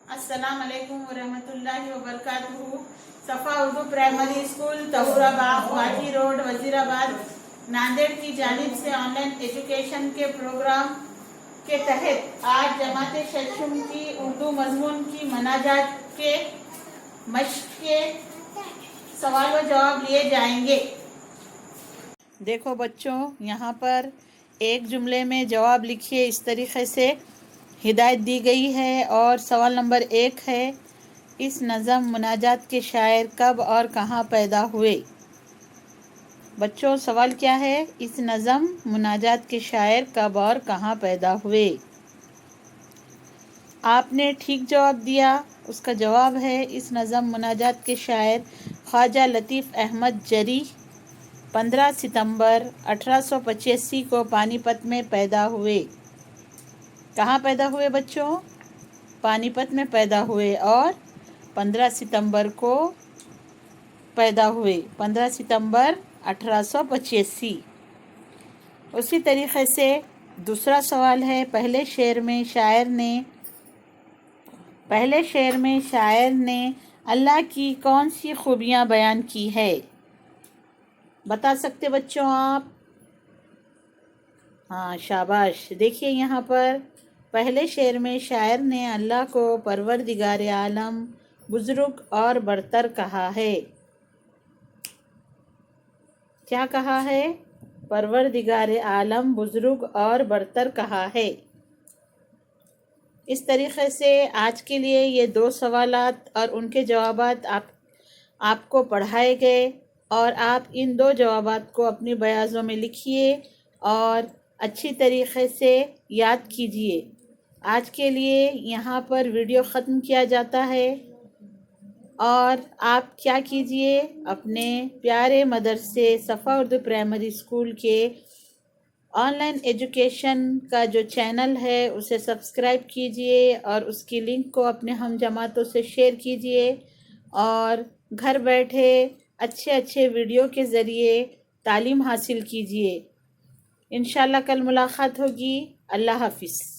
अस्सलाम वालेकुम वरहमतुल्लाहि वबरकातुहू। सफ़ा Urdu primary school Tahurabagh Waji road Wazirabad Nanded की जानिब से ऑनलाइन एजुकेशन के प्रोग्राम के तहत आज जमात शशुम की उर्दू मजमून की मनाजात के मश्क के सवाल व जवाब लिए जाएंगे। देखो बच्चों, यहाँ पर एक जुमले में जवाब लिखिए। इस तरीके से हिदायत दी गई है। और सवाल नंबर 1 है, इस नज़म मुनाजात के शायर कब और कहाँ पैदा हुए। बच्चों, सवाल क्या है? इस नज़म मुनाजात के शायर कब और कहाँ पैदा हुए। आपने ठीक जवाब दिया। उसका जवाब है, इस नज़म मुनाजात के शायर ख्वाजा लतीफ़ अहमद जरी 15 सितंबर 1885 को पानीपत में पैदा हुए। कहाँ पैदा हुए बच्चों? पानीपत में पैदा हुए और 15 सितंबर को पैदा हुए। 15 सितंबर 1885। उसी तरीके से दूसरा सवाल है, पहले शेर में शायर ने अल्लाह की कौन सी खूबियाँ बयान की है। बता सकते बच्चों आप? हाँ, शाबाश। देखिए यहाँ पर पहले शेर में शायर ने अल्लाह को परवरदिगार आलम, बुजुर्ग और बरतर कहा है। क्या कहा है? परवरदिगार आलम, बुजुर्ग और बरतर कहा है। इस तरीके से आज के लिए ये 2 सवालात और उनके जवाबात आपको पढ़ाए गए और आप इन 2 जवाबात को अपनी बयाज़ों में लिखिए और अच्छी तरीके से याद कीजिए। आज के लिए यहाँ पर वीडियो ख़त्म किया जाता है और आप क्या कीजिए, अपने प्यारे मदरसे सफ़ा उर्दू प्राइमरी स्कूल के ऑनलाइन एजुकेशन का जो चैनल है उसे सब्सक्राइब कीजिए और उसकी लिंक को अपने हम जमातों से शेयर कीजिए और घर बैठे अच्छे अच्छे वीडियो के ज़रिए तालीम हासिल कीजिए। इंशाल्लाह कल मुलाकात होगी। अल्लाह हाफिज़।